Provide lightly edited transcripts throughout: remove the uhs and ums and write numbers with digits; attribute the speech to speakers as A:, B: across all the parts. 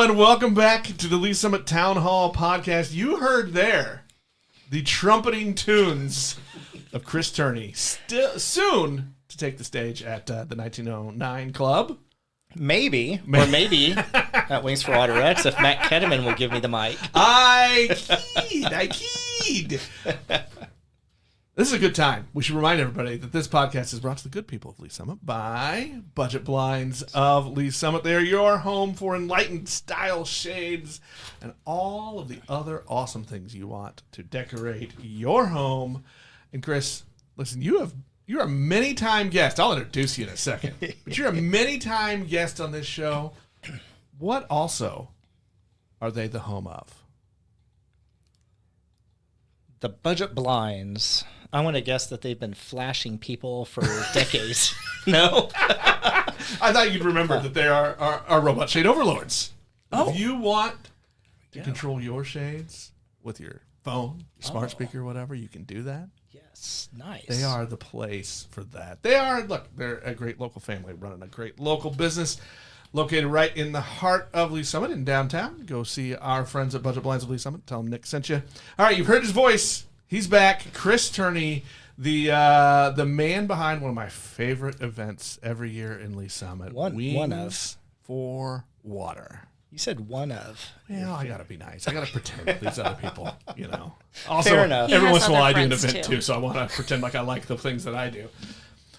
A: gentlemen, welcome back to the Lee Summit Town Hall podcast. You heard there the trumpeting tunes of Chris Turney, soon to take the stage at the 1909 Club.
B: Maybe at Wings for Water X if Matt Ketterman will give me the mic.
A: I keyed. This is a good time. We should remind everybody that this podcast is brought to the good people of Lee Summit by Budget Blinds of Lee Summit. They are your home for enlightened style shades and all of the other awesome things you want to decorate your home. And Chris, listen, you're a many-time guest. I'll introduce you in a second. But you're a many-time guest on this show. What also are they the home of?
B: The Budget Blinds. I want to guess that they've been flashing people for decades. No?
A: I thought you'd remember that they are our robot shade overlords.
B: Oh.
A: If you want to control your shades with your phone, your smart speaker, whatever, you can do that.
B: Yes, nice.
A: They are the place for that. They're a great local family running a great local business located right in the heart of Lee Summit in downtown. Go see our friends at Budget Blinds of Lee Summit. Tell them Nick sent you. All right, you've heard his voice. He's back. Chris Turney, the man behind one of my favorite events every year in Lee Summit.
B: One of.
A: For Water.
B: You said one of.
A: Yeah, I gotta be nice. I gotta pretend with these other people, you know. Also,
B: Fair enough.
A: every
C: He
A: once
C: has
A: in a while I
C: other
A: do an
C: friends,
A: event
C: too.
A: too, so I want to pretend like I like the things that I do.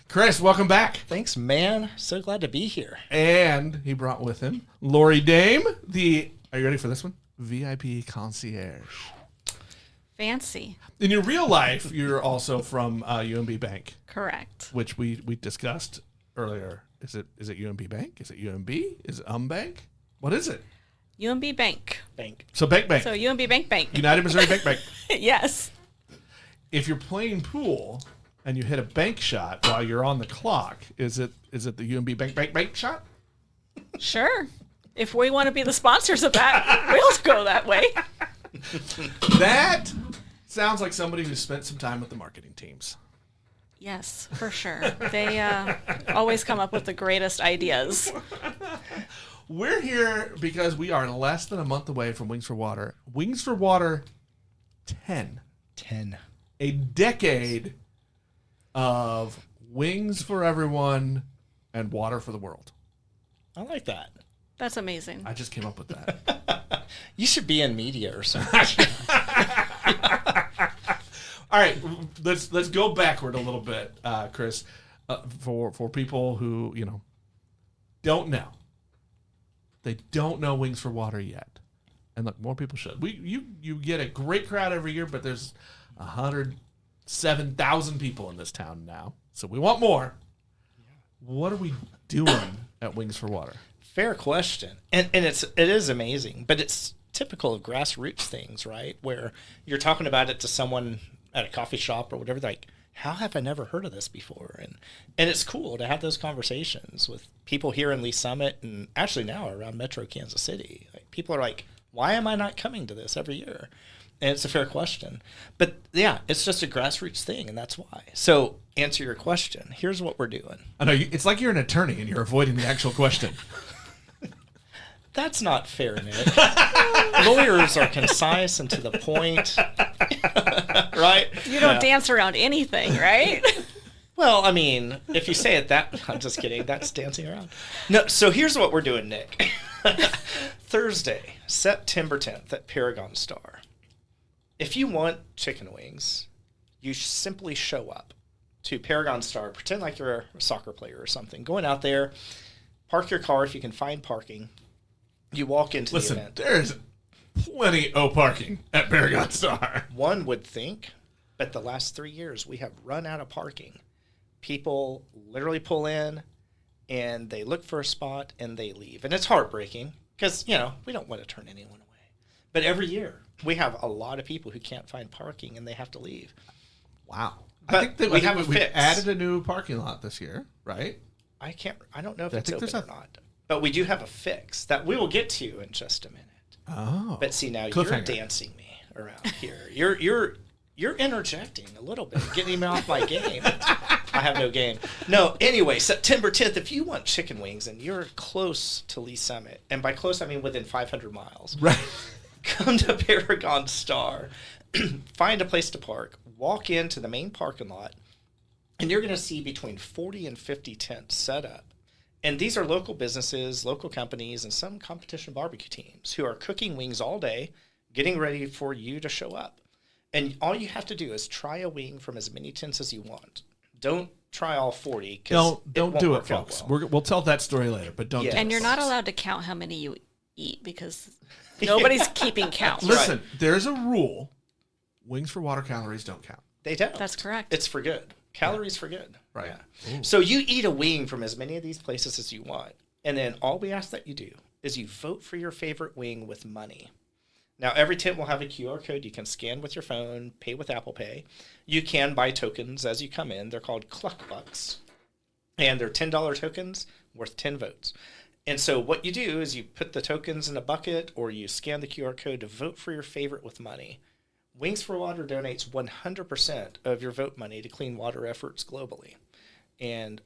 A: Chris, welcome back.
B: Thanks, man. So glad to be here.
A: And he brought with him Lori Dame, are you ready for this one? VIP concierge.
C: Fancy.
A: In your real life, you're also from UMB Bank,
C: Correct.
A: which we discussed earlier. Is it UMB Bank? Is it UMB? Is it Bank? What is it?
C: UMB Bank.
B: Bank.
A: So Bank.
C: So UMB Bank.
A: United Missouri Bank.
C: Yes.
A: If you're playing pool and you hit a bank shot while you're on the clock, is it the UMB Bank shot?
C: Sure. If we want to be the sponsors of that, we'll go that way.
A: That sounds like somebody who spent some time with the marketing teams.
C: Yes, for sure. They always come up with the greatest ideas.
A: We're here because we are less than a month away from Wings for Water. Wings for Water 10.
B: 10.
A: A decade of wings for everyone and water for the world.
B: I like that.
C: That's amazing.
A: I just came up with that.
B: You should be in media or something.
A: All right, let's go backward a little bit, Chris, for people who don't know. They don't know Wings for Water yet, and look, more people should. You get a great crowd every year, but there's 107,000 people in this town now, so we want more. What are we doing at Wings for Water?
B: Fair question. And it is amazing, but it's typical of grassroots things, right? Where you're talking about it to someone at a coffee shop or whatever, like, how have I never heard of this before? And it's cool to have those conversations with people here in Lee Summit and actually now around Metro Kansas City. Like, people are like, why am I not coming to this every year? And it's a fair question. But yeah, it's just a grassroots thing, and that's why. So, answer your question. Here's what we're doing.
A: I know it's like you're an attorney and you're avoiding the actual question.
B: That's not fair, Nick. Lawyers are concise and to the point, right?
C: You don't dance around anything, right?
B: Well, I mean, if you say it that, I'm just kidding. That's dancing around. No, so here's what we're doing, Nick. Thursday, September 10th at Paragon Star. If you want chicken wings, you simply show up to Paragon Star. Pretend like you're a soccer player or something. Going out there, park your car if you can find parking. You walk into the event.
A: There's plenty of parking at Paragon Star.
B: One would think, but the last 3 years we have run out of parking. People literally pull in and they look for a spot and they leave. And it's heartbreaking because, we don't want to turn anyone away. But every year we have a lot of people who can't find parking and they have to leave.
A: Wow.
B: But
A: I think that
B: we have a
A: we
B: fix.
A: added a new parking lot this year, right?
B: I don't know if
A: I
B: it's
A: think
B: open
A: there's
B: or not. But we do have a fix that we will get to in just a minute.
A: Oh.
B: But see, now you're
A: Cliffhanger.
B: dancing me around here. You're interjecting a little bit, getting me off my game. I have no game. No, anyway, September 10th, if you want chicken wings and you're close to Lee Summit, and by close I mean within 500 miles,
A: Right.
B: come to Paragon Star, find a place to park, walk into the main parking lot, and you're going to see between 40 and 50 tents set up. And these are local businesses, local companies, and some competition barbecue teams who are cooking wings all day, getting ready for you to show up. And all you have to do is try a wing from as many tents as you want. Don't try all 40.
A: Don't do it,
B: work out
A: folks.
B: well.
A: We'll tell that story later, but don't.
B: Yeah.
A: Do it,
C: And you're not
A: folks.
C: allowed to count how many you eat because nobody's keeping count.
A: Listen, there's a rule. Wings for water calories don't count.
B: They don't.
C: That's correct.
B: It's for good. Calories for good.
A: Right.
B: Yeah. So you eat a wing from as many of these places as you want. And then all we ask that you do is you vote for your favorite wing with money. Now, every tent will have a QR code you can scan with your phone, pay with Apple Pay. You can buy tokens as you come in. They're called Cluck Bucks. And they're $10 tokens worth 10 votes. And so what you do is you put the tokens in a bucket or you scan the QR code to vote for your favorite with money. Wings for Water donates 100% of your vote money to clean water efforts globally. And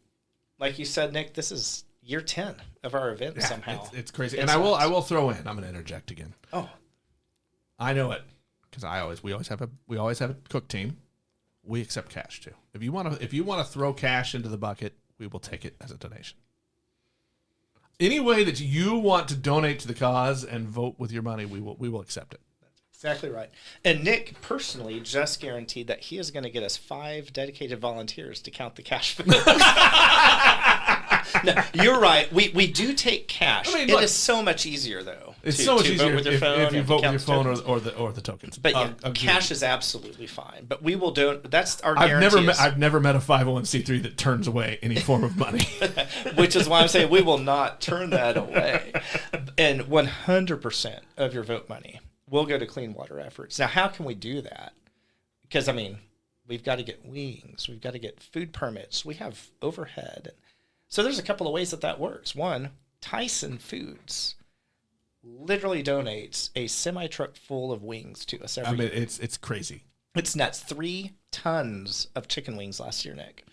B: like you said, Nick, this is year 10 of our event somehow.
A: It's crazy. And I will throw in. I'm going to interject again.
B: Oh,
A: I know it because we always have a cook team. We accept cash too. If you want to throw cash into the bucket, we will take it as a donation. Any way that you want to donate to the cause and vote with your money, we will accept it.
B: exactly right. And Nick personally just guaranteed that he is going to get us 5 dedicated volunteers to count the cash. No, you're right. We do take cash.
A: I mean,
B: it
A: look,
B: is so much easier, though.
A: It's so much easier
B: vote with your phone
A: if you
B: and
A: vote with
B: count
A: your
B: the
A: phone
B: tokens.
A: or the tokens.
B: But yeah,
A: Agreed.
B: cash is absolutely fine. But we will don't. That's our
A: I've
B: guarantee.
A: I've never met a 501c3 that turns away any form of money.
B: Which is why I'm saying we will not turn that away. And 100% of your vote money will go to clean water efforts. Now, how can we do that? Because, I mean, we've got to get wings. We've got to get food permits. We have overhead. So there's a couple of ways that works. One, Tyson Foods literally donates a semi-truck full of wings to us every year.
A: It's crazy.
B: It's nuts. 3 tons of chicken wings last year, Nick.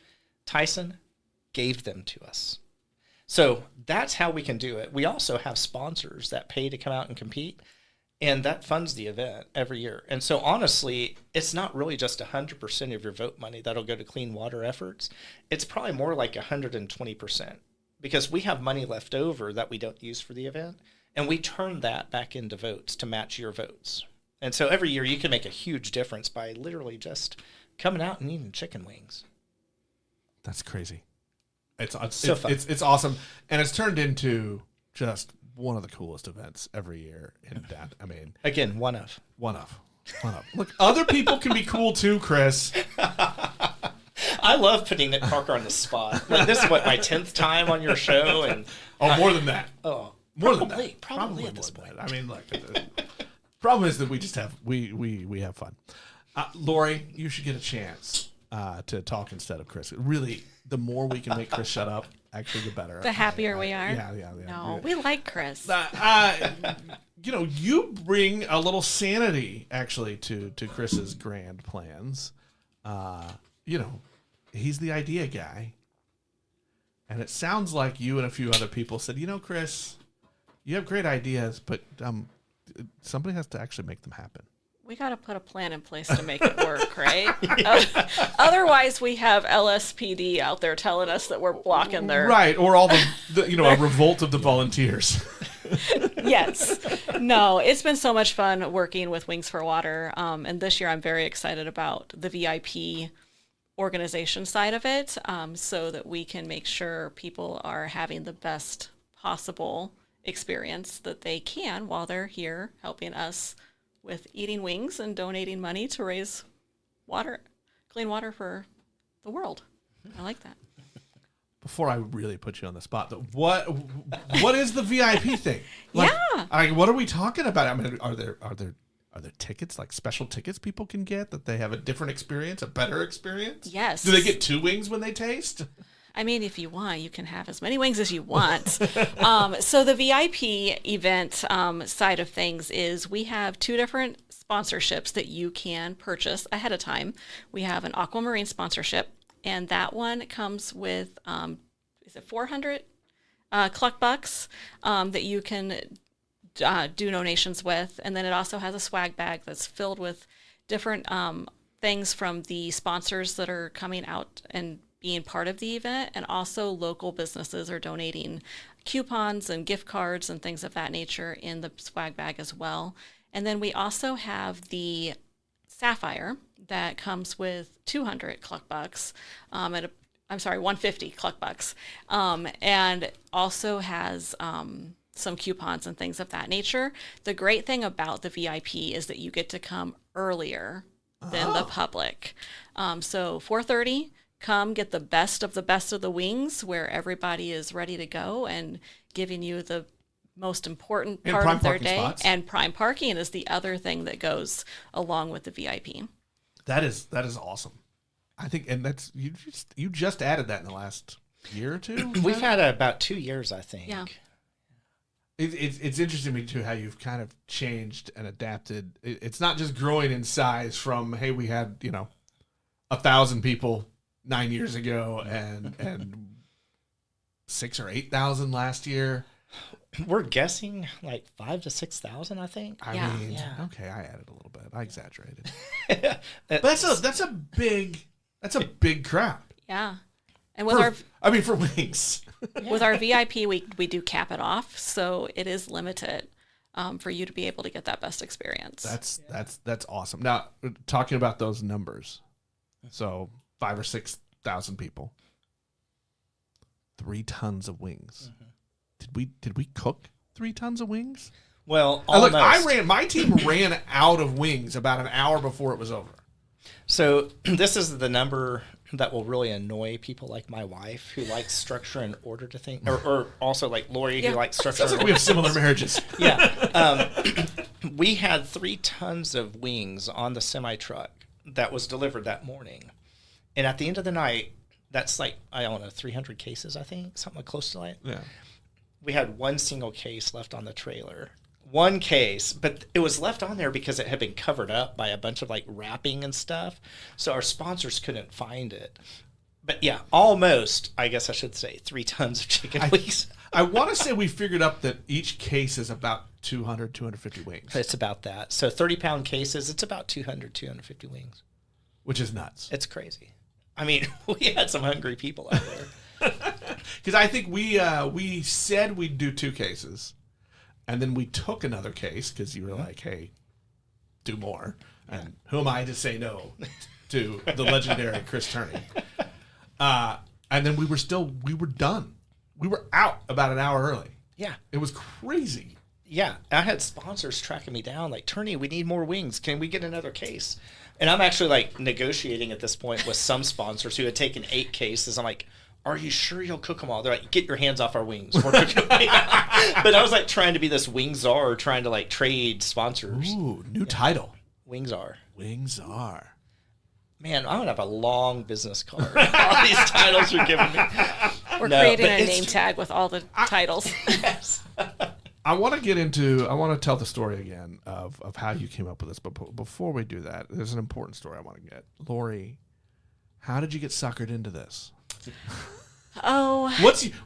B: Tyson gave them to us. So that's how we can do it. We also have sponsors that pay to come out and compete, and that funds the event every year. And so honestly, it's not really just 100% of your vote money that'll go to clean water efforts. It's probably more like 120% because we have money left over that we don't use for the event, and we turn that back into votes to match your votes. And so every year you can make a huge difference by literally just coming out and eating chicken wings.
A: That's crazy. It's
B: So fun.
A: It's awesome, and it's turned into just one of the coolest events every year. In that, I mean,
B: Again, one of.
A: Look, other people can be cool too, Chris.
B: I love putting Nick Parker on the spot. Like, this is what, my 10th time on your show, and
A: More than that.
B: oh,
A: More
B: probably,
A: than that.
B: probably at
A: more
B: this
A: than
B: point.
A: that. I mean, look. The problem is that we just have we have fun. Lori, you should get a chance to talk instead of Chris. Really, the more we can make Chris shut up, actually, the better.
C: The happier we are.
A: Yeah.
C: No, we like Chris.
A: You bring a little sanity actually to Chris's grand plans. He's the idea guy, and it sounds like you and a few other people said, Chris, you have great ideas, but somebody has to actually make them happen.
C: We got to put a plan in place to make it work, right? Otherwise, we have LSPD out there telling us that we're blocking their...
A: Right, or all a revolt of the volunteers.
C: Yes. No, it's been so much fun working with Wings for Water. And this year I'm very excited about the VIP organization side of it, so that we can make sure people are having the best possible experience that they can while they're here helping us with eating wings and donating money to raise clean water for the world. I like that.
A: Before I really put you on the spot, though, what is the VIP thing?
C: Yeah.
A: What are we talking about? I mean, are there tickets, like special tickets people can get that they have a different experience, a better experience?
C: Yes.
A: Do they get 2 wings when they taste?
C: I mean, if you want, you can have as many wings as you want. So the VIP event side of things is we have 2 different sponsorships that you can purchase ahead of time. We have an aquamarine sponsorship, and that one comes with, is it 400 cluck bucks that you can do donations with. And then it also has a swag bag that's filled with different things from the sponsors that are coming out and being part of the event, and also local businesses are donating coupons and gift cards and things of that nature in the swag bag as well. And then we also have the Sapphire that comes with 200 cluck bucks, 150 cluck bucks, and also has some coupons and things of that nature. The great thing about the VIP is that you get to come earlier than the public. So 4:30, come get the best of the wings, where everybody is ready to go and giving you the most important part of their day.
A: Spots.
C: And prime parking is the other thing that goes along with the VIP.
A: That is awesome. I think, and that's you just added that in the last year or two.
B: We've had about 2 years, I think.
C: Yeah.
A: It's interesting to me too how you've kind of changed and adapted. It's not just growing in size from, hey, we had 1,000 people 9 years ago and 6,000 or 8,000 last year.
B: We're guessing like 5,000 to 6,000, I think.
A: I mean,
B: Yeah.
A: okay, I added a little bit. I exaggerated. But that's a big crowd.
C: Yeah. And with
A: For wings.
C: with our VIP, we do cap it off, so it is limited for you to be able to get that best experience.
A: That's awesome. Now, talking about those numbers, so 5,000 or 6,000 people, 3 tons of wings. Did we cook 3 tons of wings?
B: Well, almost.
A: My team ran out of wings about an hour before it was over.
B: So this is the number that will really annoy people like my wife, who likes structure and order to think, or also like Lori, who likes structure.
A: Sounds like we have similar marriages.
B: Yeah. We had 3 tons of wings on the semi truck that was delivered that morning. And at the end of the night, that's like, I don't know, 300 cases, I think, something close to that.
A: Yeah.
B: We had 1 single case left on the trailer. 1 case, but it was left on there because it had been covered up by a bunch of like wrapping and stuff. So our sponsors couldn't find it. But yeah, almost, I guess I should say, 3 tons of chicken wings.
A: I want to say we figured up that each case is about 200, 250 wings.
B: It's about that. So 30-pound cases, it's about 200, 250 wings.
A: Which is nuts.
B: It's crazy. I mean, we had some hungry people out there.
A: Because I think we said we'd do 2 cases. And then we took another case because you were like, hey, do more. And who am I to say no to the legendary Chris Turney? And then we were done. We were out about an hour early.
B: Yeah.
A: It was crazy.
B: Yeah. I had sponsors tracking me down like, Turney, we need more wings. Can we get another case? And I'm actually like negotiating at this point with some sponsors who had taken 8 cases. I'm like, are you sure you'll cook them all? They're like, get your hands off our wings. We're cooking them. But I was like trying to be this wing czar, trying to like trade sponsors.
A: Ooh, new title.
B: Wing czar.
A: Wing czar.
B: Man, I'm going to have a long business card. All these titles you're giving me.
C: We're creating a name tag with all the titles.
B: Yes.
A: I want to tell the story again of how you came up with this. But before we do that, there's an important story I want to get. Lori, how did you get suckered into this?
C: Oh.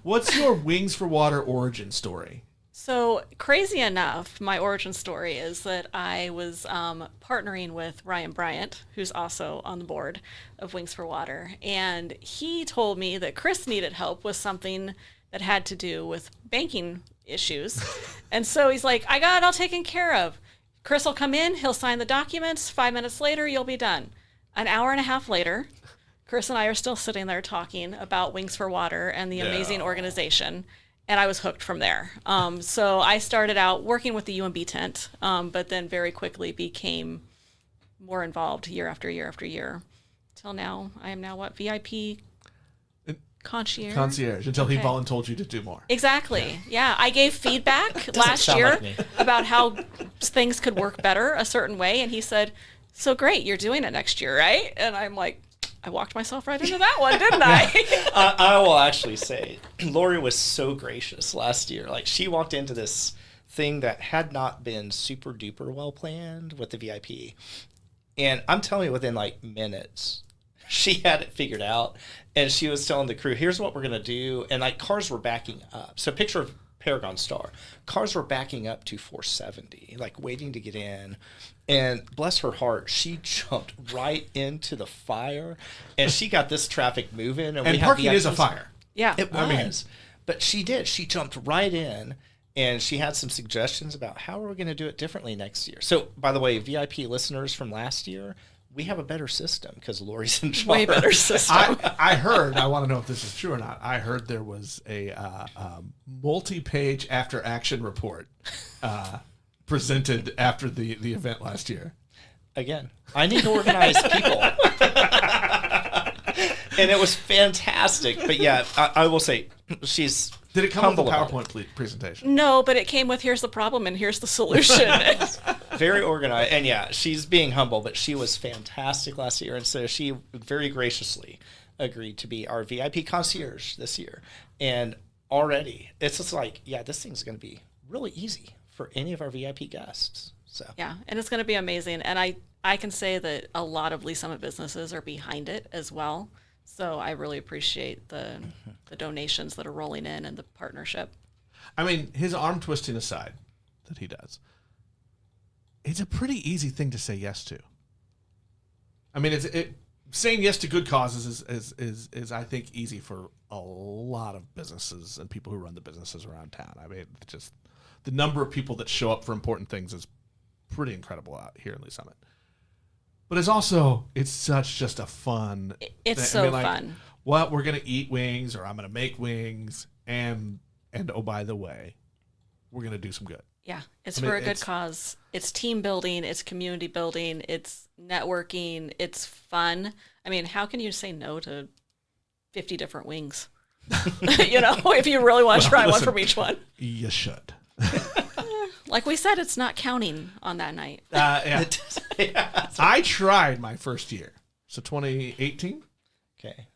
A: What's your Wings for Water origin story?
C: So crazy enough, my origin story is that I was partnering with Ryan Bryant, who's also on the board of Wings for Water, and he told me that Chris needed help with something that had to do with banking issues. And so he's like, I got it all taken care of. Chris will come in, he'll sign the documents, 5 minutes later, you'll be done. An hour and a half later, Chris and I are still sitting there talking about Wings for Water and the amazing organization, and I was hooked from there. So I started out working with the UMB tent, but then very quickly became more involved year after year after year. Till now, I am now VIP concierge.
A: Until he volunteered you to do more.
C: Exactly. Yeah. I gave feedback last year about how things could work better a certain way, and he said, so great, you're doing it next year, right? And I'm like, I walked myself right into that one, didn't I?
B: I will actually say, Lori was so gracious last year. Like, she walked into this thing that had not been super duper well planned with the VIP. And I'm telling you, within like minutes, she had it figured out, and she was telling the crew, here's what we're going to do. And like cars were backing up. So picture of Paragon Star. Cars were backing up to 470, like waiting to get in. And bless her heart, she jumped right into the fire, and she got this traffic moving.
A: And parking is a fire.
C: Yeah.
B: It was. But she did. She jumped right in, and she had some suggestions about how are we going to do it differently next year. So, by the way, VIP listeners from last year, we have a better system because Lori's in charge.
C: Way better system.
A: I heard, I want to know if this is true or not. I heard there was a multi-page after-action report presented after the event last year.
B: Again, I need to organize people. And it was fantastic. But yeah, I will say she's
A: Did it come with a
B: humble about it.
A: PowerPoint presentation?
C: No, but it came with here's the problem and here's the solution.
B: Very organized. And yeah, she's being humble, but she was fantastic last year. And so she very graciously agreed to be our VIP concierge this year. And already it's just like, yeah, this thing's going to be really easy for any of our VIP guests. So
C: Yeah, and it's going to be amazing. And I can say that a lot of Lee Summit businesses are behind it as well. So I really appreciate the donations that are rolling in and the partnership.
A: I mean, his arm twisting aside that he does, it's a pretty easy thing to say yes to. I mean, saying yes to good causes is I think easy for a lot of businesses and people who run the businesses around town. I mean, just the number of people that show up for important things is pretty incredible out here in Lee Summit. But it's such just a fun.
C: It's
A: thing.
C: so fun.
A: Well, we're gonna eat wings, or I'm gonna make wings, and oh, by the way, we're gonna do some good.
C: Yeah, it's for a good cause. It's team building, it's community building, it's networking, it's fun. I mean, how can you say no to 50 different wings? If you really want to try one from each one.
A: You should.
C: Like we said, it's not counting on that night.
A: Yeah.
B: yeah.
A: I tried my first year. So 2018.
B: Okay.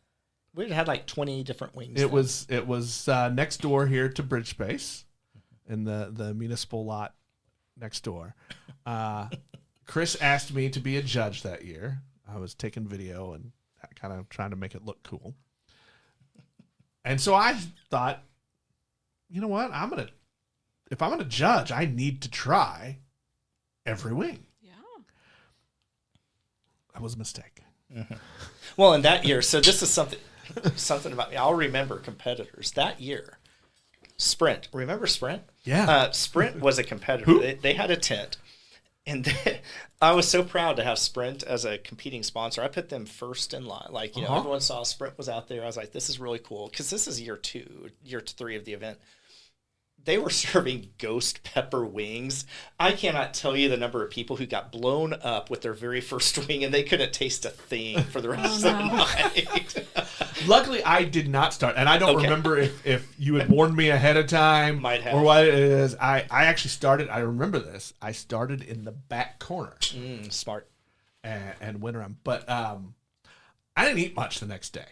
B: We had like 20 different wings.
A: It was next door here to Bridge Space in the municipal lot next door. Chris asked me to be a judge that year. I was taking video and kind of trying to make it look cool. And so I thought, you know what? If I'm going to judge, I need to try every wing.
C: Yeah.
A: That was a mistake.
B: Mm-hmm. Well, in that year, so this is something about me. I'll remember competitors that year. Sprint. Remember Sprint?
A: Yeah.
B: Sprint was a competitor. They had a tent. And I was so proud to have Sprint as a competing sponsor. I put them first in line. Like, everyone saw Sprint was out there. I was like, this is really cool. Because this is year 3 of the event. They were serving ghost pepper wings. I cannot tell you the number of people who got blown up with their very first wing, and they couldn't taste a thing for the rest of the night.
A: Luckily, I did not start, and I don't remember if you had warned me ahead of time
B: Might have.
A: or what it is. I actually started. I remember this. I started in the back corner.
B: Smart.
A: And went around, but I didn't eat much the next day.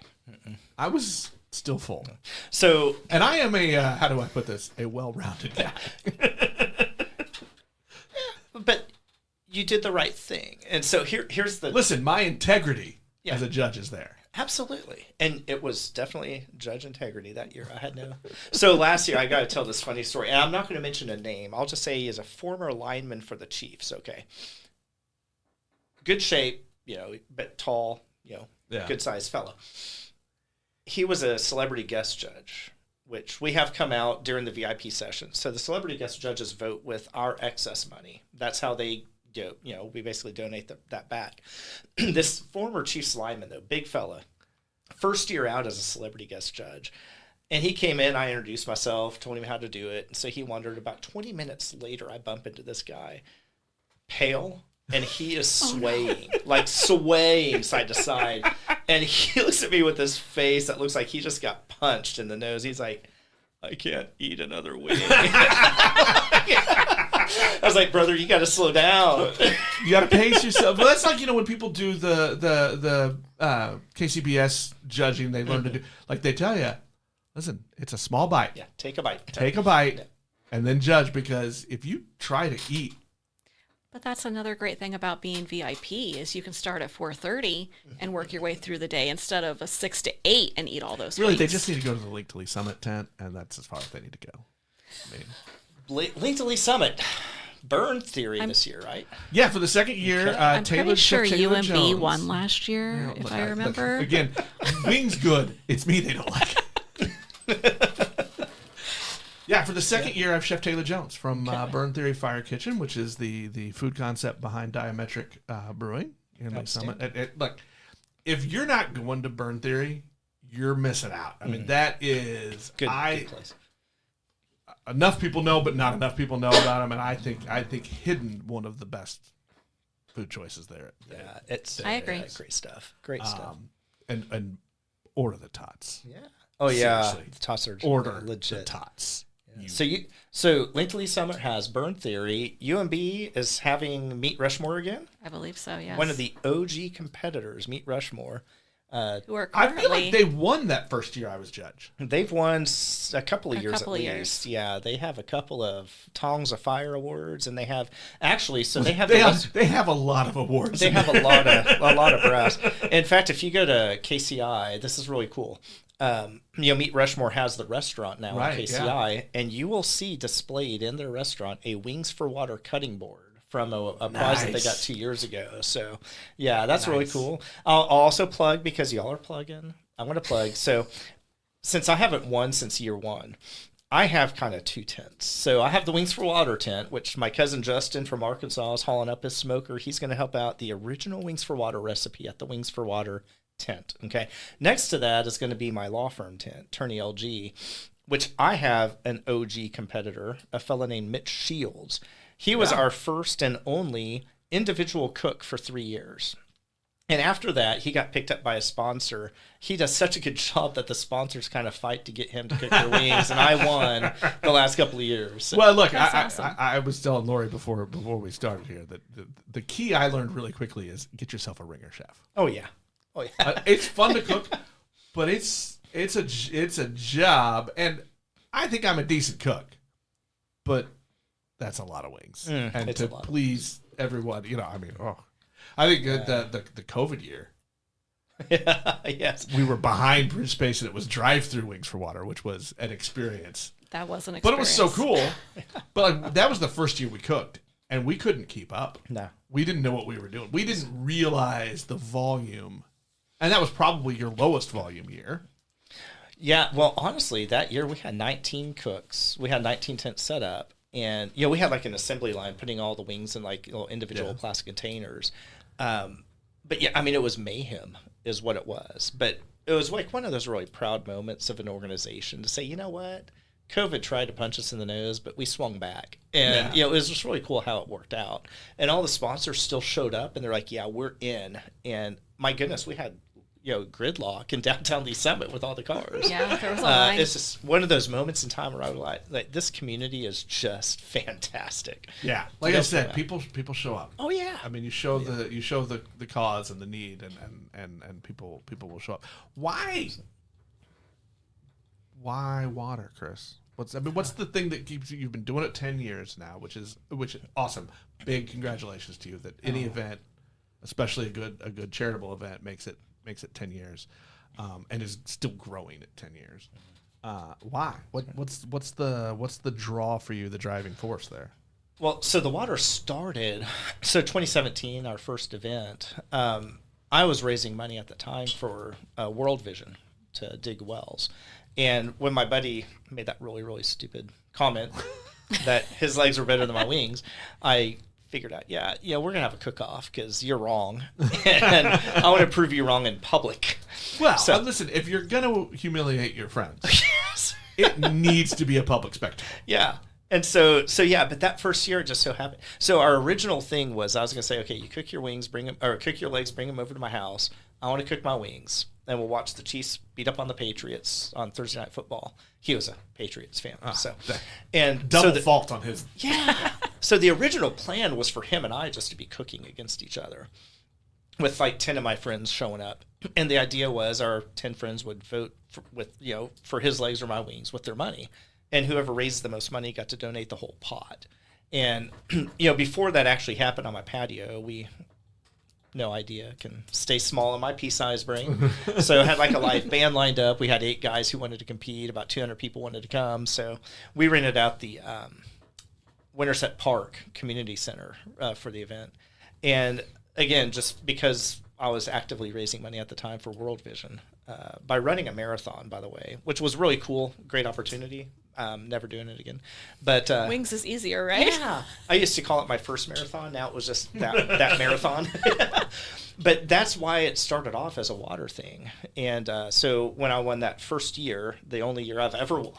A: I was still full.
B: So,
A: and I am how do I put this? A well-rounded guy.
B: but you did the right thing. And so here's the...
A: Listen, my integrity as a judge is there.
B: Absolutely. And it was definitely judge integrity that year. I had no... So last year, I got to tell this funny story. And I'm not going to mention a name. I'll just say he is a former lineman for the Chiefs. Okay. Good shape, but tall, good-sized fellow. He was a celebrity guest judge, which we have come out during the VIP session. So the celebrity guest judges vote with our excess money. That's how they do. We basically donate that back. This former Chiefs lineman, though, big fella, first year out as a celebrity guest judge. And he came in, I introduced myself, told him how to do it. And so he wandered. About 20 minutes later, I bump into this guy, pale, and he is swaying, swaying side to side. And he looks at me with this face that looks like he just got punched in the nose. He's like, I can't eat another wing. I was like, brother, you got to slow down.
A: You got to pace yourself. Well, that's like, when people do the KCBS judging, they learn to do, like they tell you, listen, it's a small bite.
B: Yeah, take a bite.
A: Take a bite and then judge, because if you try to eat
C: But that's another great thing about being VIP is you can start at 4:30 and work your way through the day instead of a 6 to 8 and eat all those.
A: Really,
C: wings.
A: they just need to go to the Lake to Lee Summit tent, and that's as far as they need to go. I mean,
B: Link to Lee Summit. Burn theory this year, right?
A: yeah, for the second year,
C: I'm
A: Taylor,
C: pretty sure
A: Taylor
C: UMB
A: Jones
C: won last year, if I remember.
A: Again, wings good. It's me they don't like. Yeah, for the second year, I've Chef Taylor Jones from Burn Theory Fire Kitchen, which is the food concept behind Diametric Brewing in Lake Summit. Look, if you're not going to Burn Theory, you're missing out. I mean, that is
B: Good place.
A: Enough people know, but not enough people know about them, and I think hidden one of the best food choices there.
B: Yeah, it's
C: I agree.
B: Great stuff. Great stuff.
A: And order the tots.
B: Yeah. Oh yeah,
A: Seriously.
B: the tots are
A: Order
B: legit.
A: the tots.
B: Yeah. So Link to Lee Summit has Burn Theory. UMB is having Meet Rushmore again.
C: I believe so, yes.
B: One of the OG competitors, Meet Rushmore.
C: Who are
A: I
C: currently,
A: feel like they won that first year I was judge.
B: They've won a couple of years
C: couple
B: at
C: of
B: least.
C: years.
B: Yeah, they have a couple of Tongs of Fire awards, and they have actually. So they have
A: They have a lot of awards.
B: They have a lot of brass. In fact, if you go to KCI, this is really cool. Meet Rushmore has the restaurant now at KCI, and you will see displayed in their restaurant a Wings for Water cutting board from a prize that they got 2 years ago. So, yeah, that's really cool. I'll also plug, because y'all are plugging. I want to plug. So, since I haven't won since year one, I have kind of two tents. So I have the Wings for Water tent, which my cousin Justin from Arkansas is hauling up his smoker. He's going to help out the original Wings for Water recipe at the Wings for Water tent. Okay. Next to that is going to be my law firm tent, Turney LG, which I have an OG competitor, a fella named Mitch Shields. He was our first and only individual cook for 3 years. And after that, he got picked up by a sponsor. He does such a good job that the sponsors kind of fight to get him to cook their wings, and I won the last couple of years. So.
A: Well, look,
C: Awesome.
A: I was telling Lori before we started here that the key I learned really quickly is get yourself a ringer chef.
B: Oh yeah.
A: It's fun to cook, but it's a job, and I think I'm a decent cook, but that's a lot of wings, and to please everyone, I think the COVID year.
B: Yeah, yes.
A: We were behind Bridge Space, and it was drive-through Wings for Water, which was an experience.
C: That was an experience.
A: But it was so cool. But that was the first year we cooked, and we couldn't keep up.
B: No.
A: We didn't know what we were doing. We didn't realize the volume. And that was probably your lowest volume year.
B: Yeah, well, honestly, that year we had 19 cooks. We had 19 tents set up. And, we had like an assembly line putting all the wings in like little individual plastic containers. But yeah, I mean, it was mayhem is what it was. But it was like one of those really proud moments of an organization to say, you know what? COVID tried to punch us in the nose, but we swung back. And, it was just really cool how it worked out. And all the sponsors still showed up, and they're like, yeah, we're in. And my goodness, we had, gridlock in downtown Lee Summit with all the cars.
C: Yeah, there was a line.
B: It's just one of those moments in time where I was like this community is just fantastic.
A: Yeah, like I said, people show up.
B: Oh yeah.
A: I mean, you show the cause and the need, and people will show up. Why water, Chris? What's the thing that keeps you? You've been doing it 10 years now, which is awesome. Big congratulations to you that any event, especially a good charitable event, makes it 10 years, and is still growing at 10 years. Why? What's the draw for you? The driving force there?
B: Well, so the water started. So 2017, our first event. I was raising money at the time for World Vision to dig wells, and when my buddy made that really really stupid comment that his legs were better than my wings, I figured out, we're going to have a cook-off because you're wrong. And I want to prove you wrong in public.
A: Well, listen, if you're going to humiliate your friends,
B: yes.
A: It needs to be a public spectacle.
B: Yeah. And so but that first year it just so happened. So our original thing was I was going to say, okay, you cook your wings, cook your legs, bring them over to my house. I want to cook my wings. And we'll watch the Chiefs beat up on the Patriots on Thursday Night Football. He was a Patriots fan.
A: Double fault on his.
B: Yeah. So the original plan was for him and I just to be cooking against each other with like 10 of my friends showing up. And the idea was our 10 friends would vote for his legs or my wings with their money. And whoever raised the most money got to donate the whole pot. And, before that actually happened on my patio, no idea, can stay small in my pea-sized brain. So I had like a live band lined up. We had 8 guys who wanted to compete. About 200 people wanted to come. So we rented out the Winterset Park Community Center for the event. And again, just because I was actively raising money at the time for World Vision, by running a marathon, by the way, which was really cool, great opportunity. Never doing it again. But
C: Wings is easier, right?
B: Yeah. I used to call it my first marathon. Now it was just that marathon. But that's why it started off as a water thing. And so when I won that first year, the only year I've ever won,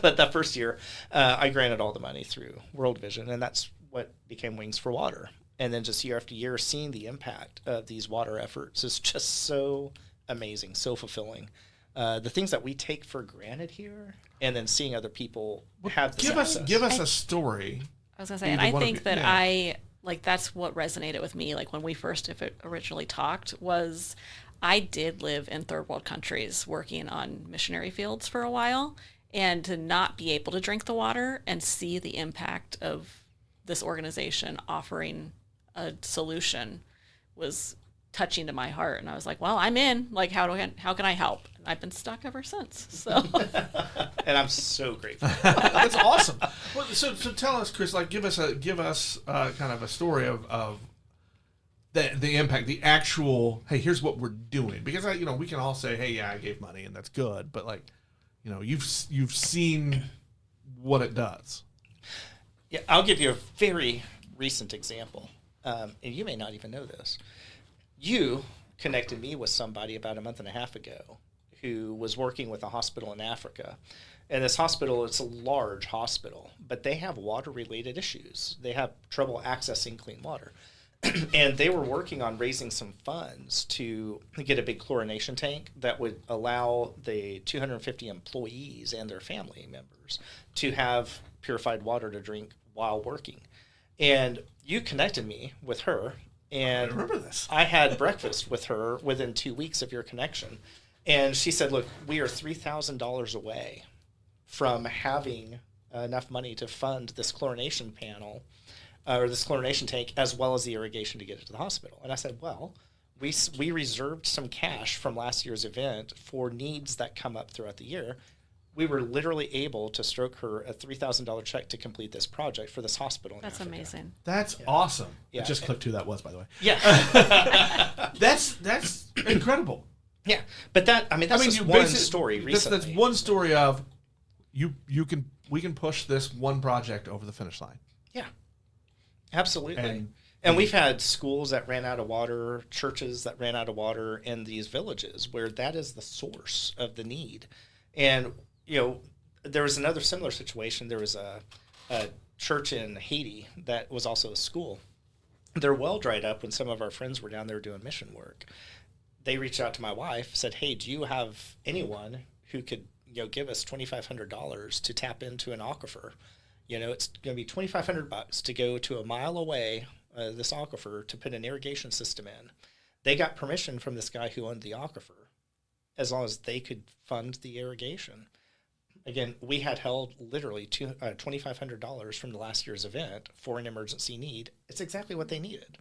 B: but that first year, I granted all the money through World Vision, and that's what became Wings for Water. And then just year after year, seeing the impact of these water efforts is just so amazing, so fulfilling. The things that we take for granted here, and then seeing other people have this access.
A: Give us a story.
C: I was gonna say, and I think that that's what resonated with me. Like when we first originally talked, was I did live in third world countries working on missionary fields for a while, and to not be able to drink the water and see the impact of this organization offering a solution was touching to my heart. And I was like, well, I'm in. Like, how can I help? And I've been stuck ever since. So
B: and I'm so grateful.
A: That's awesome. Well, so tell us, Chris, like give us kind of a story of the impact, the actual, hey, here's what we're doing. Because we can all say, hey, yeah, I gave money and that's good, but like, you've seen what it does.
B: Yeah, I'll give you a very recent example. And you may not even know this. You connected me with somebody about a month and a half ago who was working with a hospital in Africa. And this hospital, it's a large hospital, but they have water-related issues. They have trouble accessing clean water. And they were working on raising some funds to get a big chlorination tank that would allow the 250 employees and their family members to have purified water to drink while working. And you connected me with her. And
A: I remember this.
B: I had breakfast with her within 2 weeks of your connection. And she said, look, we are $3,000 away from having enough money to fund this chlorination panel or this chlorination tank as well as the irrigation to get it to the hospital. And I said, well, we reserved some cash from last year's event for needs that come up throughout the year. We were literally able to stroke her a $3,000 check to complete this project for this hospital.
C: That's amazing.
A: That's awesome.
B: Yeah.
A: I just clicked who that was, by the way.
B: Yeah.
A: That's incredible.
B: Yeah. But that's just one story recently.
A: That's one story of we can push this one project over the finish line.
B: Yeah. Absolutely. And we've had schools that ran out of water, churches that ran out of water in these villages where that is the source of the need. And there was another similar situation. There was a church in Haiti that was also a school. Their well dried up when some of our friends were down there doing mission work. They reached out to my wife, said, hey, do you have anyone who could give us $2,500 to tap into an aquifer? It's going to be $2,500 to go to a mile away, this aquifer, to put an irrigation system in. They got permission from this guy who owned the aquifer, as long as they could fund the irrigation. Again, we had held literally $2,500 from the last year's event for an emergency need. It's exactly what they needed.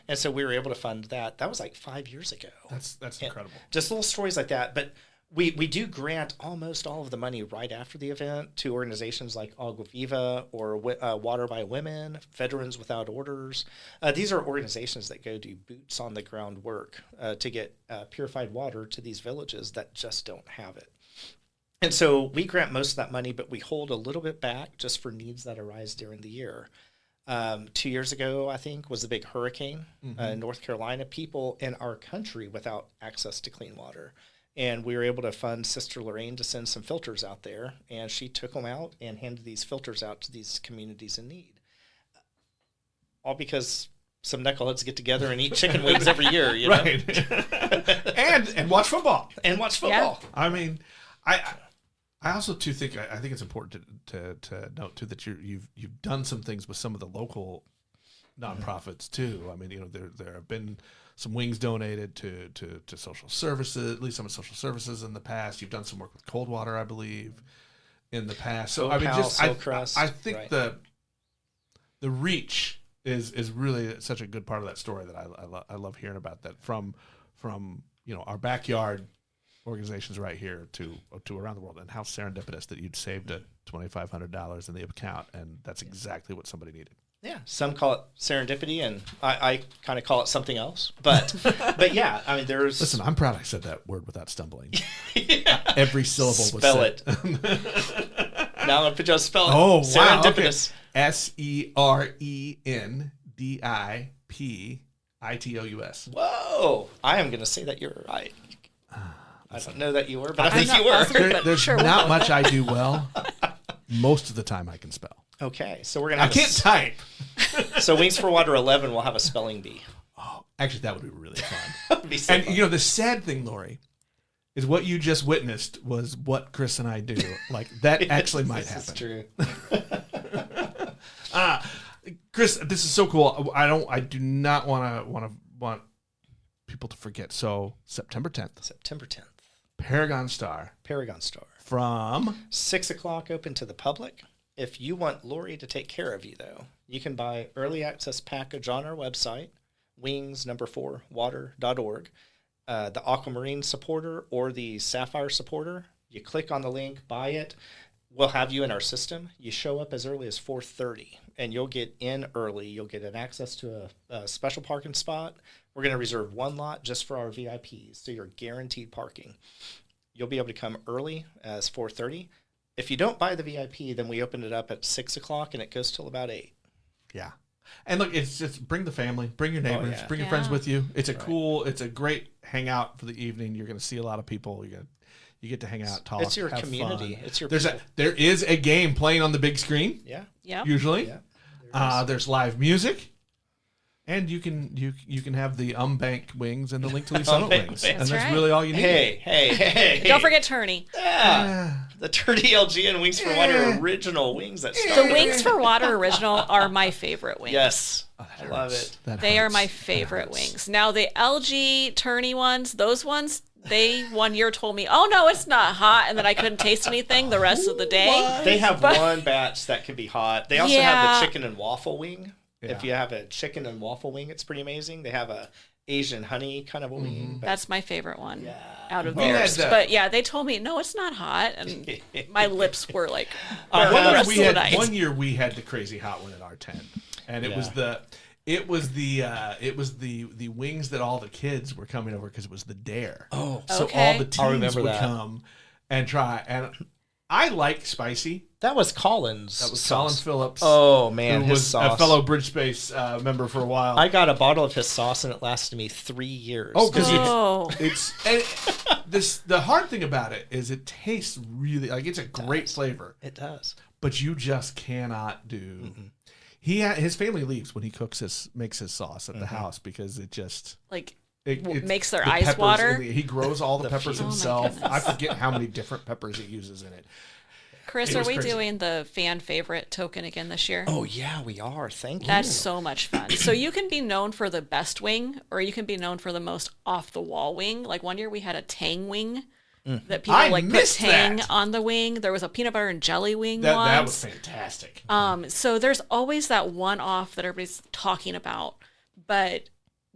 B: And so we were able to fund that. That was like 5 years ago.
A: That's incredible.
B: Just little stories like that. But we do grant almost all of the money right after the event to organizations like Agua Viva or Water by Women, Veterans Without Orders. These are organizations that go do boots on the ground work to get purified water to these villages that just don't have it. And so we grant most of that money, but we hold a little bit back just for needs that arise during the year. 2 years ago, I think, was the big hurricane in North Carolina. People in our country without access to clean water. And we were able to fund Sister Lorraine to send some filters out there, and she took them out and handed these filters out to these communities in need. All because some knuckleheads get together and eat chicken wings every year,
A: Right. and watch football.
B: And watch football.
A: Yeah. I mean, I also too think it's important to note too that you've done some things with some of the local nonprofits too. I mean, there have been some wings donated to social services, at least some of social services in the past. You've done some work with Coldwater, I believe, in the past. So I mean, just I think the reach is really such a good part of that story that I love hearing about that from our backyard organizations right here to around the world, and how serendipitous that you'd saved $2,500 in the account, and that's exactly what somebody needed.
B: Yeah, some call it serendipity, and I kind of call it something else. But yeah, I mean, there's.
A: Listen, I'm proud I said that word without stumbling. Every syllable was
B: spell
A: said.
B: it. Now I'm gonna put you on spell it.
A: Oh, wow.
B: Serendipitous.
A: Okay. SERENDIPITOUS.
B: Whoa! I am gonna say that you're right. I don't know that you were, but I think
C: not
B: you were.
C: positive.
A: There's
C: Sure, we'll
A: not
C: go
A: much
C: with
A: I do well. Most of the time I can spell.
B: Okay, so we're gonna.
A: I
B: Have
A: can't type.
B: So Wings for Water 11 will have a spelling bee.
A: Oh, actually, that would be really fun.
B: That'd be so
A: And
B: fun.
A: the sad thing, Lori, is what you just witnessed was what Chris and I do. Like that actually might
B: This
A: happen.
B: is true.
A: Chris, this is so cool. I do not want people to forget. So September 10th,
B: September 10th.
A: Paragon Star
B: Paragon Star.
A: from
B: 6:00 open to the public. If you want Lori to take care of you, though, you can buy early access package on our website, wings4water.org. The Aquamarine supporter or the Sapphire supporter, you click on the link, buy it. We'll have you in our system. You show up as early as 4:30, and you'll get in early. You'll get an access to a special parking spot. We're going to reserve one lot just for our VIPs, so you're guaranteed parking. You'll be able to come early as 4:30. If you don't buy the VIP, then we open it up at 6:00 and it goes till about 8.
A: Yeah. And look, it's just bring the family, bring your neighbors,
B: yeah.
A: bring your friends with you. It's it's a great hangout for the evening. You're going to see a lot of people. You get to hang out, talk.
B: It's your
A: have
B: community.
A: fun.
B: It's your
A: there
B: people.
A: is a game playing on the big screen.
B: Yeah.
C: Yeah.
A: Usually.
B: Yeah.
A: There's live music. And you can have the bank wings and the Link to Lee Summit
B: Bank
A: wings.
B: wings.
A: And that's
C: right.
A: really all you need.
B: Hey.
C: Don't forget Turney.
B: Yeah. The Turdy LG and Wings for Water original wings that
C: The
B: started.
C: Wings for Water original are my favorite wings.
B: Yes.
A: Oh,
B: I love it.
C: They are my favorite wings. Now the LG Turney ones, those ones, they one year told me, "Oh no, it's not hot," and then I couldn't taste anything the rest of the day.
B: They have one batch that can be hot. They also have
C: Yeah.
B: the chicken and waffle wing.
A: Yeah.
B: If you have a chicken and waffle wing, it's pretty amazing. They have a Asian honey kind of a wing. but-
C: That's my favorite one out of
A: We had
C: theirs.
A: that.
C: But yeah, they told me, "No, it's not hot," and my lips were like burnt the rest of the night.
A: One year we had the crazy hot one at our tent, and it was the wings that all the kids were coming over because it was the dare.
B: Oh,
A: so
C: Okay.
A: all the teens
B: remember
A: would
B: that.
A: come and try. And I like spicy.
B: that was Colin's.
A: That was
B: sauce.
A: Colin Phillips.
B: Oh man,
A: who
B: his
A: was
B: sauce.
A: a fellow Bridge Space member for a while.
B: I got a bottle of his sauce and it lasted me 3 years.
A: Oh, because
C: Oh,
A: the hard thing about it is it tastes really like it's a great flavor,
B: it does.
A: but you just cannot do. His family leaves when he makes his sauce at the house because it just
C: like
A: it
C: makes their
A: the
C: eyes
A: peppers
C: water.
A: in He grows all the peppers
B: fume.
C: Oh, my
A: himself.
C: goodness.
A: I forget how many different peppers he uses in it.
C: Chris,
A: It
C: are
A: was
C: we
A: crazy.
C: doing the fan favorite token again this year?
B: Oh yeah, we are. Thank you.
C: That's so much fun. So you can be known for the best wing, or you can be known for the most off the wall wing. Like one year we had a tang wing that people
A: I
C: like put
A: missed
C: tang
A: that.
C: on the wing. There was a peanut butter and jelly wing
A: That
C: once.
A: was fantastic.
C: So there's always that one off that everybody's talking about, but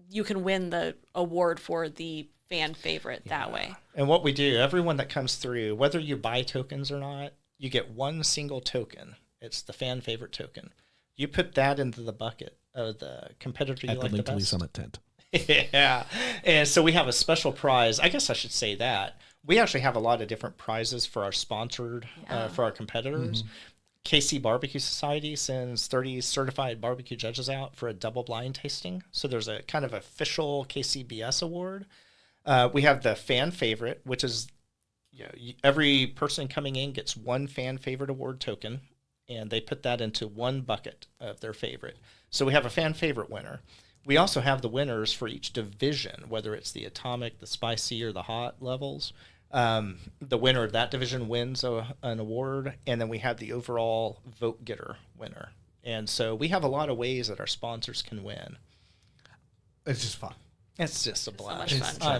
C: you can win the award for the fan favorite that way.
B: And what we do, everyone that comes through, whether you buy tokens or not, you get one single token. It's the fan favorite token. You put that into the bucket of the competitor you
A: At the
B: like the
A: Link to Lee
B: best.
A: Summit tent.
B: Yeah. And so we have a special prize. I guess I should say that. We actually have a lot of different prizes for our sponsored, for our competitors. KC Barbecue Society sends 30 certified barbecue judges out for a double blind tasting. So there's a kind of official KCBS award. We have the fan favorite, which is every person coming in gets one fan favorite award token, and they put that into one bucket of their favorite. So we have a fan favorite winner. We also have the winners for each division, whether it's the atomic, the spicy, or the hot levels. The winner of that division wins an award, and then we have the overall vote getter winner. And so we have a lot of ways that our sponsors can win.
A: It's just fun.
B: It's just a blast.
C: much fun.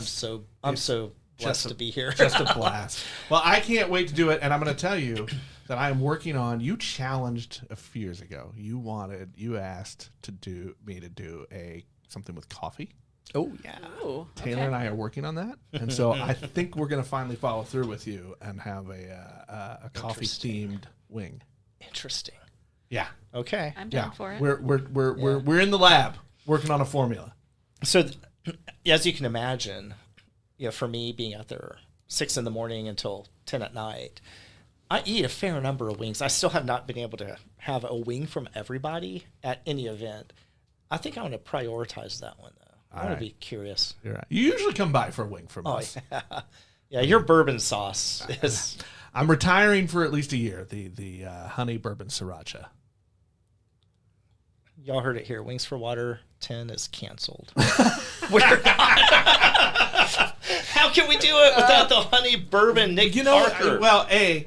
B: I'm so blessed
A: just a-
B: to be here.
A: Just a blast. Well, I can't wait to do it, and I'm going to tell you, that I am working on. You challenged a few years ago. You asked me to do something with coffee.
B: Oh yeah.
C: Ooh,
A: Taylor and I are working on that, and so I think we're going to finally follow through with you and have a coffee themed wing.
B: Interesting.
A: Yeah.
B: Okay.
C: I'm down for it.
A: We're in the lab working on a formula.
B: So, as you can imagine, for me being out there 6 a.m. until 10 at night, I eat a fair number of wings. I still have not been able to have a wing from everybody at any event. I think I want to prioritize that one, though. I want to be curious.
A: You're right. You usually come by for a wing from us.
B: Yeah. Yeah, your bourbon sauce is...
A: I'm retiring for at least a year. The honey bourbon sriracha.
B: Y'all heard it here. Wings for Water 10 is canceled. We're not. How can we do it without the honey bourbon Nick Parker?
A: Well, I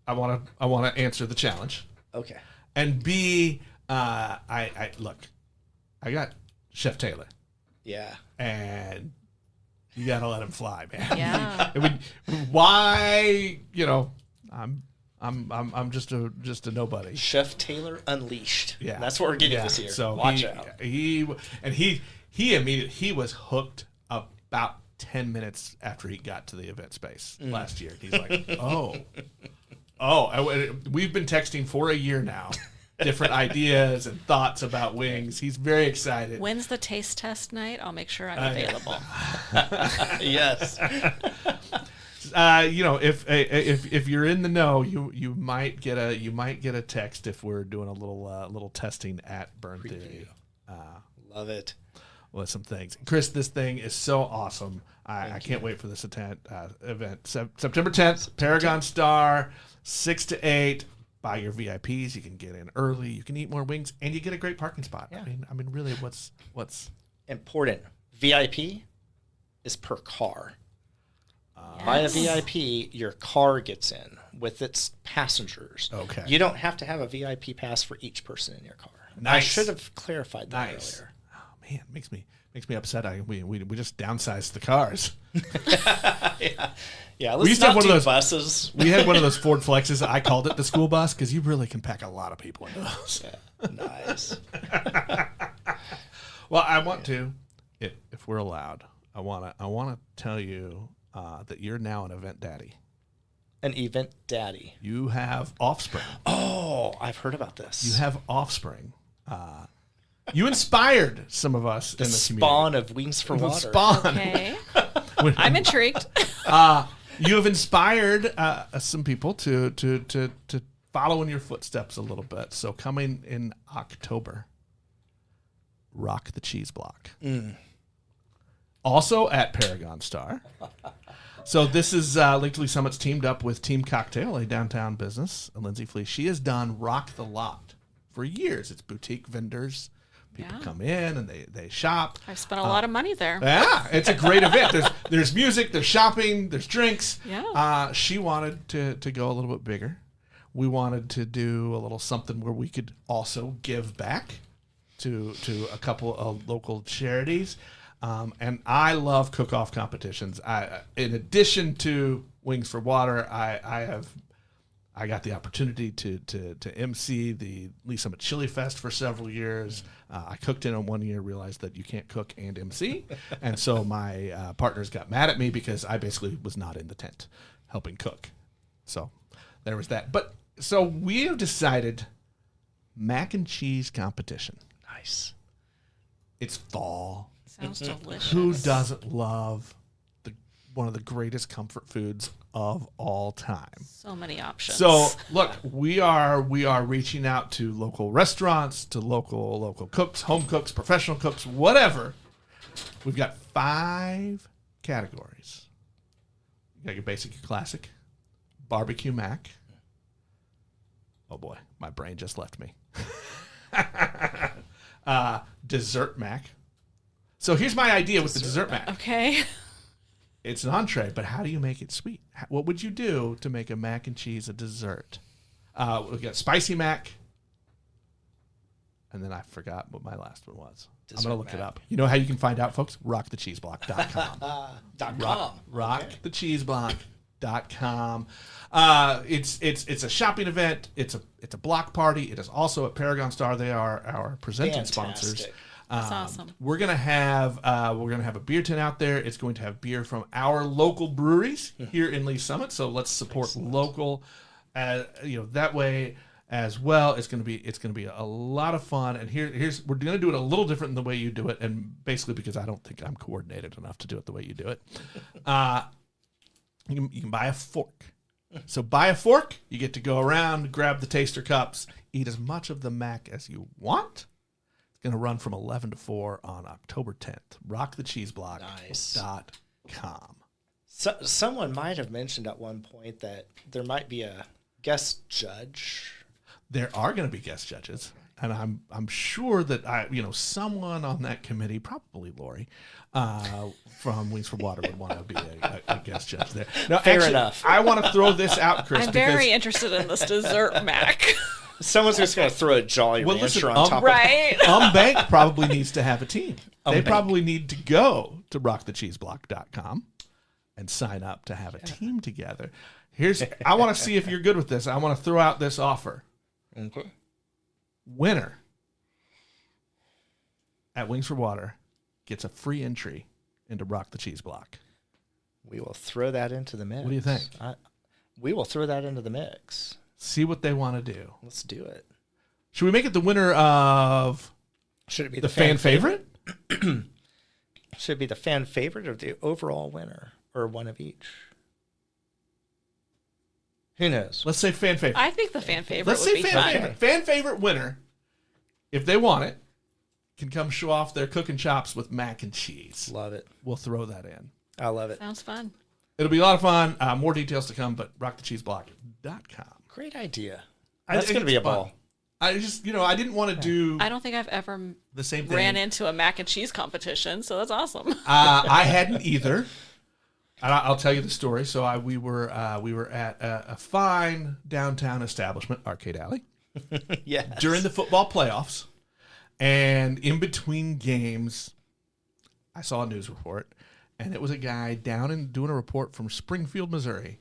A: want to answer the challenge.
B: Okay.
A: And B, I look, I got Chef Taylor.
B: Yeah.
A: And you got to let him fly, man.
C: Yeah.
A: Why, I'm just a nobody.
B: Chef Taylor Unleashed.
A: Yeah.
B: That's what we're getting this year.
A: So
B: watch out.
A: He immediately, he was hooked about 10 minutes after he got to the event space last year. He's like, we've been texting for a year now. Different ideas and thoughts about wings. He's very excited.
C: When's the taste test night? I'll make sure I'm available.
B: Yes.
A: If you're in the know, you might get a text if we're doing a little testing at Burn Theory.
B: Love it.
A: With some things. Chris, this thing is so awesome. I can't wait for this event. September 10th, Paragon Star, 6 to 8. Buy your VIPs. You can get in early. You can eat more wings, and you get a great parking spot.
B: Yeah.
A: I mean, really, what's
B: important? VIP is per car. Buy a VIP, your car gets in with its passengers.
A: Okay.
B: You don't have to have a VIP pass for each person in your car.
A: Nice.
B: I should have clarified that earlier.
A: Oh man, makes me upset. We just downsized the cars.
B: Yeah.
A: We used to have one of those
B: buses.
A: We had one of those Ford Flexes. I called it the school bus because you really can pack a lot of people into those.
B: Yeah. Nice.
A: Well, I want to, if we're allowed, I want to tell you that you're now an event daddy.
B: An event daddy.
A: You have offspring.
B: Oh, I've heard about this.
A: You have offspring. You inspired some of us in the
B: spawn
A: community.
B: of Wings for
A: The
B: Water.
A: spawn.
C: Okay. I'm intrigued.
A: You have inspired some people to follow in your footsteps a little bit. So coming in October, Rock the Cheese Block. Also at Paragon Star. So this is Lake to Lee Summit's teamed up with Team Cocktail, a downtown business. Lindsay Fleece. She has done Rock the Lot for years. It's boutique vendors. People come in and they shop.
C: I've spent a lot of money there.
A: Yeah, it's a great event. There's music, there's shopping, there's drinks.
C: Yeah.
A: She wanted to go a little bit bigger. We wanted to do a little something where we could also give back to a couple of local charities. And I love cook-off competitions. In addition to Wings for Water, I got the opportunity to MC the Lee Summit Chili Fest for several years. I cooked in on one year, realized that you can't cook and MC. And so my partners got mad at me because I basically was not in the tent helping cook. So there was that. But so we have decided mac and cheese competition.
B: Nice.
A: It's fall.
C: Sounds delicious.
A: Who doesn't love one of the greatest comfort foods of all time?
C: So many options.
A: So look, we are reaching out to local restaurants, to local cooks, home cooks, professional cooks, whatever. We've got 5 categories. You got your basic, your classic, barbecue mac. Oh boy, my brain just left me. Dessert mac. So here's my idea with the dessert mac.
C: Okay.
A: It's an entree, but how do you make it sweet? What would you do to make a mac and cheese a dessert? We've got spicy mac. And then I forgot what my last one was. I'm going to look it up. You know how you can find out, folks? rockthecheeseblock.com.
B: .com.
A: Rockthecheeseblock.com. wingsportwater.com. It's a shopping event. It's a block party. It is also at Paragon Star. They are our presenting sponsors.
C: That's awesome.
A: We're gonna have a beer tent out there. It's going to have beer from our local breweries here in Lee Summit. So let's support local. That way as well. It's gonna be a lot of fun. And here's we're gonna do it a little different than the way you do it, and basically because I don't think I'm coordinated enough to do it the way you do it. You can buy a fork. So buy a fork. You get to go around, grab the taster cups, eat as much of the mac as you want. Going to run from 11 to 4 on October 10th. RockTheCheeseBlock.com.
B: So, someone might have mentioned at one point that there might be a guest judge.
A: There are going to be guest judges, and I'm sure that someone on that committee, probably Lori, from Wings for Water, would want to be a guest judge there. Now,
B: Fair enough.
A: I want to throw this out, Chris.
C: I'm very interested in this dessert mac.
B: Someone's just going to throw a Jolly Rancher on top
C: right.
B: of it.
A: Bank probably needs to have a team. They
B: Bank.
A: probably need to go to rockthecheeseblock.com and sign up to have a team together. I want to see if you're good with this. I want to throw out this offer.
B: Okay.
A: Winner at Wings for Water gets a free entry into Rock the Cheese Block.
B: We will throw that into the mix.
A: What do you think?
B: We will throw that into the mix.
A: See what they want to do.
B: Let's do it.
A: Should we make it the winner of
B: Should it be
A: the fan favorite?
B: Should it be the fan favorite or the overall winner, or one of each? Who knows?
A: Let's say fan favorite.
C: I think the fan favorite
A: Let's
C: would
A: say
C: be
A: fan
C: fun.
A: favorite. Fan favorite winner, if they want it, can come show off their cooking chops with mac and cheese.
B: Love it.
A: We'll throw that in.
B: I love it.
C: Sounds fun.
A: It'll be a lot of fun. More details to come, but rockthecheeseblock.com.
B: Great idea.
A: I
B: That's
A: think
B: going to be
A: it's
B: a
A: fun.
B: ball.
A: I just, I didn't want to do
C: I don't think I've ever
A: the same thing.
C: ran into a mac and cheese competition, so that's awesome.
A: I hadn't either. And I'll tell you the story. So we were at a fine downtown establishment, Arcade Alley,
B: Yes.
A: during the football playoffs, and in between games, I saw a news report, and it was a guy down and doing a report from Springfield, Missouri,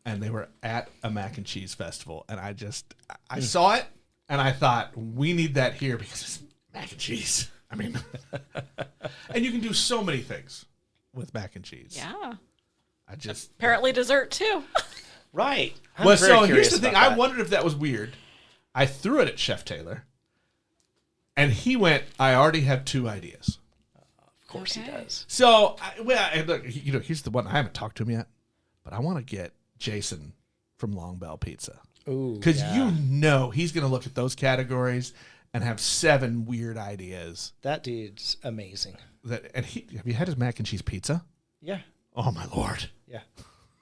A: and they were at a mac and cheese festival, and I saw it, and I thought, we need that here because it's mac and cheese. I mean, and you can do so many things with mac and cheese.
C: Yeah.
A: Apparently
C: dessert too.
B: Right. I'm
A: Well,
B: very
A: so here's
B: curious
A: the thing.
B: about
A: I
B: that.
A: wondered if that was weird. I threw it at Chef Taylor, and he went, I already have 2 ideas.
B: Of course he does.
A: So, look, here's the one. I haven't talked to him yet, but I want to get Jason from Long Bell Pizza.
B: Ooh,
A: Because
B: yeah.
A: he's going to look at those categories and have 7 weird ideas.
B: That dude's amazing.
A: Have you had his mac and cheese pizza?
B: Yeah.
A: Oh, my Lord.
B: Yeah.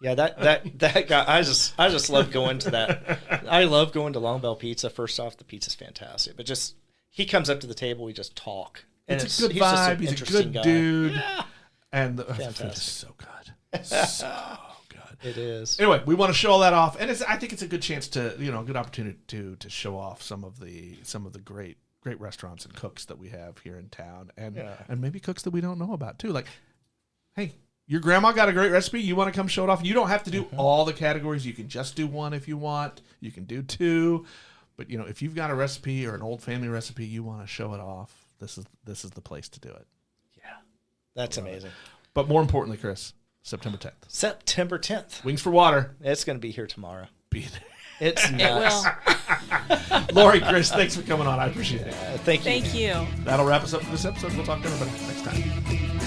B: Yeah, that guy, I just love going to that. I love going to Long Bell Pizza. First off, the pizza's fantastic, but just he comes up to the table, we just talk. And
A: It's a good
B: he's just an
A: vibe. He's a
B: interesting
A: good
B: guy.
A: dude.
B: Yeah.
A: And the food is
B: Fantastic.
A: so good. So good.
B: It is.
A: Anyway, we want to show all that off, and I think it's a good chance to, a good opportunity to show off some of the great restaurants and cooks that we have here in town, and maybe cooks that we don't know about too. Like, hey, your grandma got a great recipe. You want to come show it off? You don't have to do all the categories. You can just do 1 if you want. You can do 2, but if you've got a recipe or an old family recipe, you want to show it off. This is the place to do it.
B: Yeah. That's amazing.
A: But more importantly, Chris, September 10th.
B: September 10th.
A: Wings for Water.
B: It's going to be here tomorrow.
A: Be there.
B: It's nuts.
C: It will.
A: Lori, Chris, thanks for coming on. I appreciate it.
B: Thank you.
C: Thank you.
A: That'll wrap us up for this episode. We'll talk to everybody next time.